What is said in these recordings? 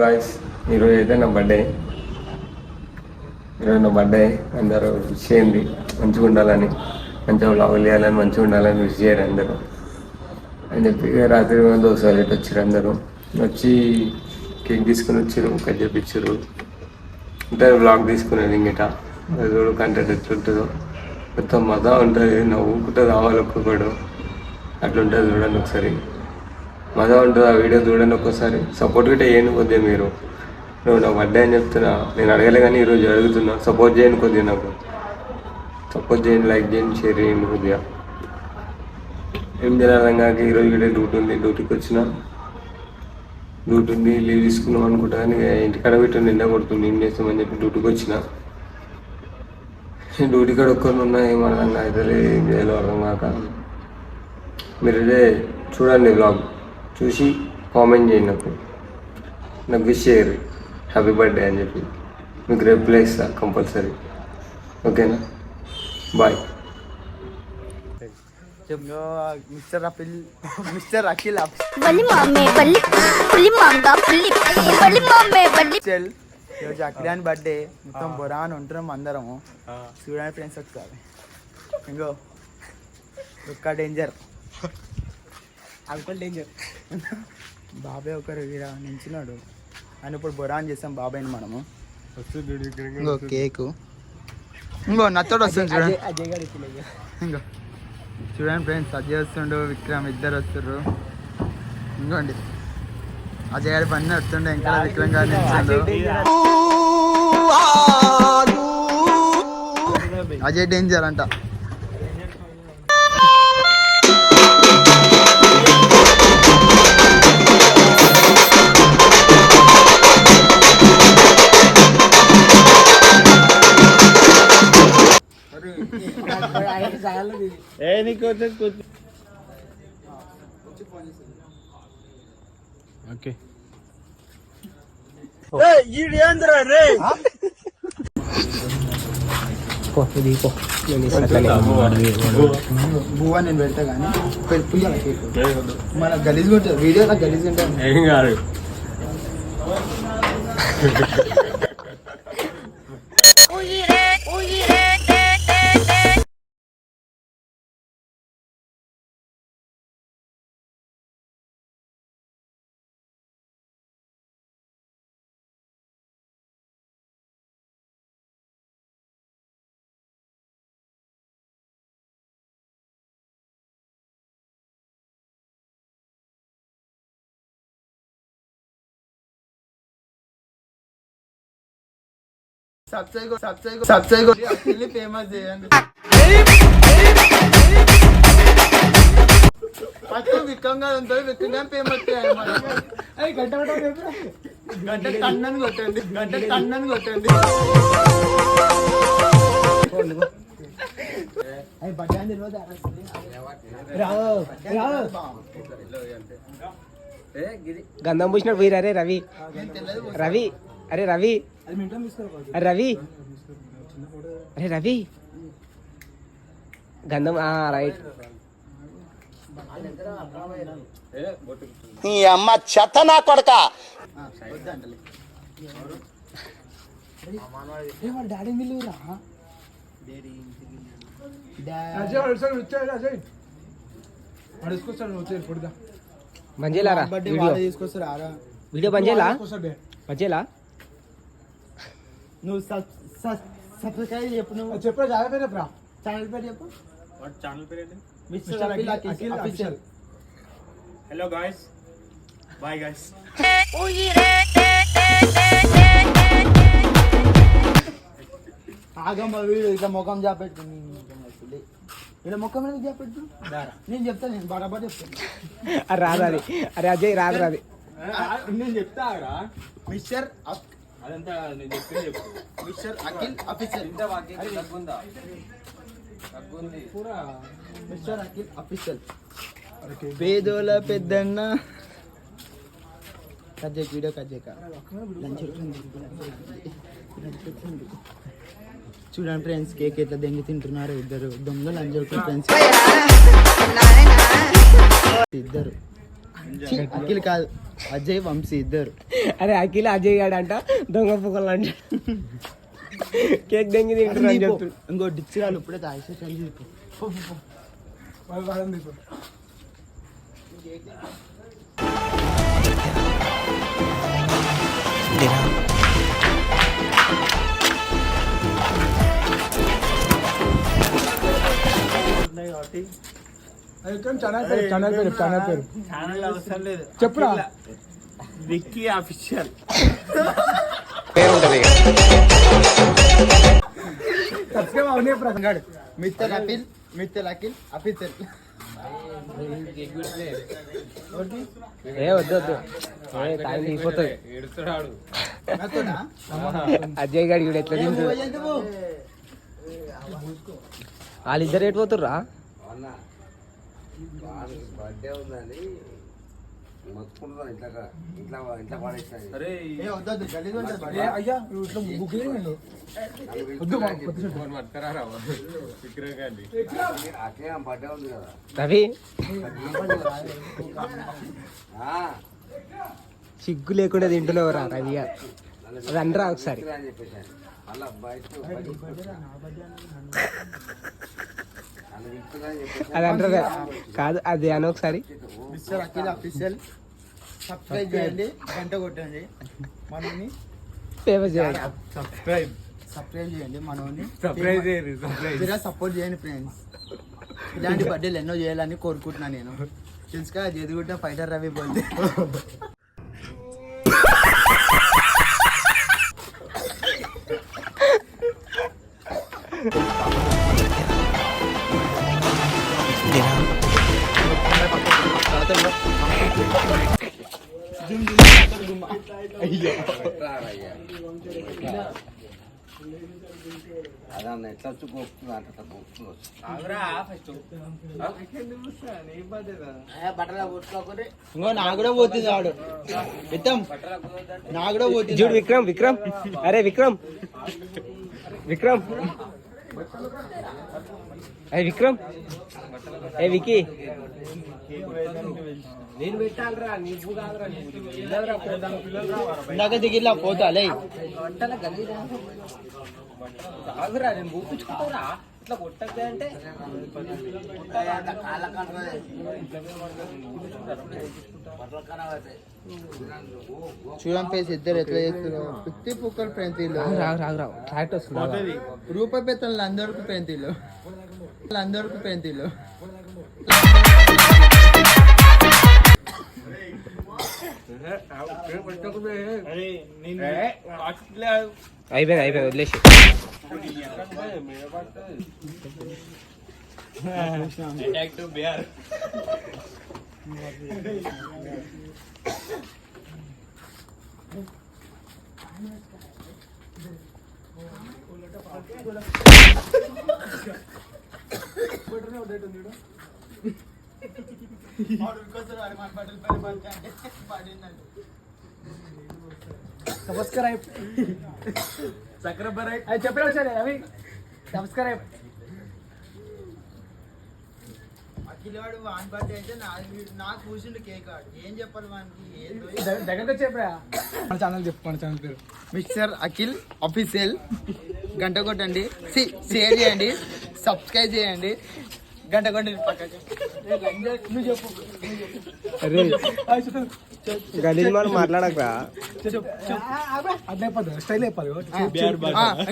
Guys ఈరోజు అయితే నా బర్త్డే. ఈరోజు నా బర్త్డే. అందరూ విష్ చేయండి, మంచిగా ఉండాలని, మంచిగా వ్లాగులు చేయాలని, మంచిగా ఉండాలని విష్ చేయరు అందరూ అని చెప్పి రాత్రి దోశలు అయితే వచ్చారు. అందరూ వచ్చి కేక్ తీసుకుని వచ్చారు, కట్ చేపించారు. అంటే వ్లాగ్ తీసుకునేది ఇంగిట చూడు కంటెంట్ ఎట్లుంటుందో మొత్తం మజా ఉంటుంది, నవ్వుకుంటుంది రావాలి ఒక్కొక్కడు అట్లుంటుంది. చూడండి ఒకసారి, మజా ఉంటుంది ఆ వీడియో చూడండి ఒక్కోసారి. సపోర్ట్ గిట్ట చేయండి కొద్దిగా. మీరు నువ్వు నా బర్త్డే అని చెప్తున్నా, నేను అడగలే కానీ ఈరోజు అడుగుతున్నా. సపోర్ట్ చేయండి కొద్దిగా, నాకు సపోర్ట్ చేయండి, లైక్ చేయండి, షేర్ చేయండి కొద్దిగా. ఏం చేయాలంగా ఈరోజు గిట్ట డ్యూటీ ఉంది, డ్యూటీకి వచ్చిన. డ్యూటీ ఉంది, లీవ్ తీసుకున్నాం అనుకుంటా కానీ ఇంటికాడ పెట్టి నిండా కొడుతుంది. ఏం చేస్తామని చెప్పి డ్యూటీకి వచ్చిన. డ్యూటీ కాడ ఒక్కరిని ఉన్నా ఏమన్నా అయితే ఏం చేయాలో అర్థం కాక. మీరు ఇదే చూడండి, బ్లాగ్ చూసి కామెంట్ చేయండి, నాకు విష్ చేయరు హ్యాపీ బర్త్డే అని చెప్పి. మీకు రిప్లై ఇస్తా కంపల్సరీ, ఓకేనా? బాయ్. మిస్టర్ అఖిల్ ఈరోజు అఖిలాన్ బర్త్డే. మొత్తం బొరాన్ ఉంటున్నాం అందరము. చూడండి ఫ్రెండ్స్ ఒకసారి. ఇంకో ఒక్క డేంజర్, అంకుల్ డేంజర్. బాబాయ్ ఒకరు ఇక్కడ నించున్నాడు అని ఇప్పుడు బొరాన్ చేస్తాం బాబాయ్ని మనము. ఇంకో కేకు, ఇంకో నచ్చడు వస్తుంది చూడండి. ఇంకో చూడండి ఫ్రెండ్స్, అజయ్ వస్తుండు, విక్రమ్ ఇద్దరు వస్తుర్రు. ఇంకోండి అజయ్ గారి పని వస్తుండే, ఇంకా విక్రమ్ గారు నిల్చుండు. అజయ్ డేంజర్ అంట. బువ్వా నేను పెడతా కానీ మన గలీజ్ ఉంటుంది వీడియో, నాకు గలీజ్ ఉంటుంది. ఏం కాదు. సబ్స్క్రైబ్ ఫేమస్ చేయండి. విక్కంగా ఉంటుంది, విక్కంగా ఫేమస్ చేయాలి. గంట కన్నని కొట్టండి, గంట కన్నని కొట్టండి. గంధం పూసినట్టు పోయిరా. అరే రవి, రవి, అరే రవి, అరే రవి, అరే రవి, గంధం రైట్. నీ అమ్మ చెత్త నా కొడక. డాడీ మిల్లురా మంజేలారా తీసుకొస్తారా? వీడియో మంజేలా మంజేలా. నువ్వు సబ్స్క్రైబ్ చెప్పు, నువ్వు చెప్పు ఛానల్ పేరు చెప్పరా. ఛానల్ పేరు చెప్పు. ఛానల్ పేరు ఏంటి? Mister Akhil official. Hello guys, bye guys. ఆగమ్మ వీడు ఇట్లా ముఖం చాపెట్టు, ఇలా ముఖం మీద చాపెట్టు. నేను చెప్తాను, నేను బరాబర్ చెప్తాను. రాదు అది. అరే అజయ్ రాదు రాదు. నేను చెప్తా మిస్టర్ అదంతా నేను చెప్తే చెప్పు. Mister Akhil official. Mister Akhil official. పేదోల పెద్దన్న కజ్జేక్ వీడియో కజ్జేక లంచ్ చూడండి ఫ్రెండ్స్, కేక్ ఎట్లా దెంగి తింటున్నారు ఇద్దరు దొంగలు. అంజలి ఫ్రెండ్స్ ఇద్దరు. అఖిల్ కాదు, అజయ్ వంశీ ఇద్దరు. అరే అఖిల్ అజయ్ గాడు అంట దొంగ పుక్కలు అంట కేక్ దెంగి తింటున్నా అని చెప్తున్నా. ఇంకో డిచ్చిరాలు ఇప్పుడే తాగేసేసి ఛానల్ అవసరం లేదు, చెప్పురా. విక్కీ ఆఫీషియల్. మిత్తల్ అఖిల్ మిత్తల్ అఖిల్ అఫీసల్. ఏ వద్దు వద్దు ఏ తాగి దిగిపోతుంది. అజయ్ గాడి కూడా ఎట్లా తింటు వాళ్ళిద్దరు ఎటు పోతుర్రా? బర్త్డే ఉందని మొత్తుకుంటున్నాను ఇంట్లో పడేస్తాను. అరే అట్లే బర్త్డే ఉంది కదా. రవి సిగ్గు లేకుండా తింటున్నావురా రవి గారు. అది అనరా ఒకసారి. అని చెప్పేసాను అలా బయట అది అంటారా కాదు, అది అని ఒకసారి. మిస్టర్ అఖిల్ అఫీషియల్ సబ్స్క్రైబ్ చేయండి, గంట కొట్టండి, మనల్ని ఫేమస్ చేయాలి. సబ్స్క్రైబ్ చేయండి, మనల్ని జరా సపోర్ట్ చేయండి ఫ్రెండ్స్. ఇలాంటి బర్త్డేలు ఎన్నో చేయాలని కోరుకుంటున్నాను నేను. తెలుసుగా జదిగుడ్డ ఫైటర్ రవి బర్త్డే. అదన్న ఎట్లా వచ్చి గోపుతుంది అంట గోపుతుంది వచ్చి ఇంకో నా కూడా పోతుంది వాడు ఇత్తం, నా కూడా పోతుంది. చూడు విక్రమ్ విక్రమ్ అరే విక్రమ్ విక్రమ్ అరే విక్రమ్ ఏ వికీ నేను పెట్టాలరా నీకు కాదురా ఇందాక దిగిలా పోతాలే. కాదురా నేను ఊపించుకుంటావురా ఇట్లా కొట్టద్దే అంటే. చూడండి ఫ్రెండ్స్ ఇద్దరు ఎట్లా చేస్తున్నారు. పిత్తి పుక్కలు ఫ్రెండ్స్ రావు రావు రావు ట్రాక్టర్ వస్తుంది. రూపాయి పెత్తలు అందరికి పెంతీలు అందరికి పెంతీలు. అయిపోయింది అయిపోయింది వదిలేసి. సబ్స్క్రైబ్ అది చెప్పాడు సరే అవి సబ్స్క్రైబ్. అఖిలవాడు వాన్ బర్త్డే అయితే నాకు కూర్చుండు కేక్ ఆడు ఏం చెప్పాలి వానికి దగ్గర చెప్పా. మన ఛానల్ చెప్పు, మన ఛానల్ పేరు మిస్టర్ అఖిల్ అఫీషియల్. గంట కొట్టండి, షేర్ చేయండి, సబ్స్క్రైబ్ చేయండి, గంట కొట్టండి. నువ్వు చెప్పు. అరే గలీజ్ మనం మాట్లాడకరా. అట్లా చెప్పదు, స్టైల్ చెప్పాలి.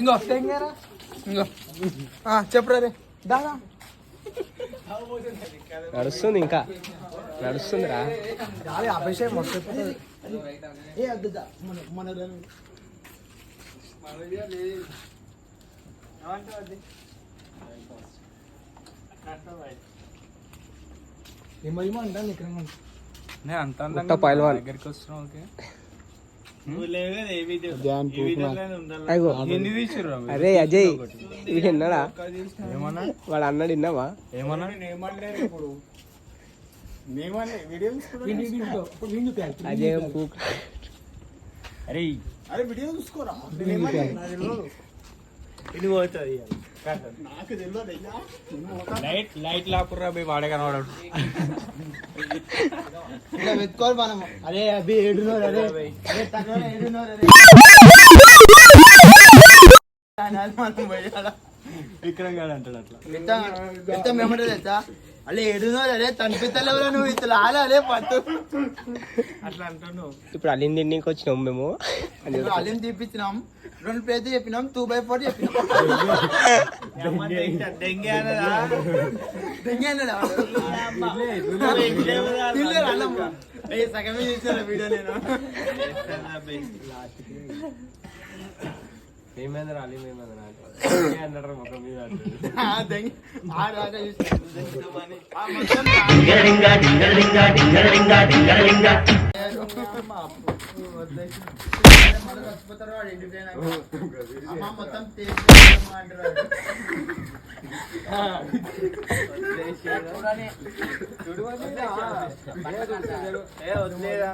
ఇంకో ఇంకో చెప్పురా రే దాదా. నడుస్తుంది ఇంకా నడుస్తుందిరా. అభిషేక్ ఏమేమో అంటాను ఇక్కడ ఉత్త పైల్వాన్. అయ్యో అరే అజయ్ వీడు విన్నాడా? వాడు అన్నాడు విన్నావా? అజయ్ ఇది పోతుంది నాకు తెలియదు అయ్యా. లైట్ లాపుర్రా పోయి వాడే కనబడడు ఇలా వెతుకోవాలి మనము. అరే అభి ఏడున్నోరు, అరే అరే తగ్గనే ఏడున్నోరు, అరే అనాలి మనం పోయాలా. విక్రమ్ గారు అంటాడు అట్లా ఎంత మేమంటే తెలుసా, అరే ఏడున్నోరు, అరే తనిపిస్తలేవురా నువ్వు ఇట్లా అరే పట్టు అట్లా అంటున్నావు. ఇప్పుడు అలిం తిండికి వచ్చినాం మేము. అలీం తీపిచ్చినాం, 2 ప్లేట్లు చెప్పినాం, 2/4 చెప్పినాం. డెంగే అనదా దెంగే అన్నాడా వాడు? తినలేరు అన్నం. ఏయ్ సగమే చేశాను వీడియో నేను. ఏమైందిరా అలీ ఏమైందిరా అన్నాడు ముఖం మీద ఆ దెంగే ఆడాక చూసాను. చచ్చిపోతారు వాడు ఎండిపోయినా అమ్మ మొత్తం ఏ వదిలేదా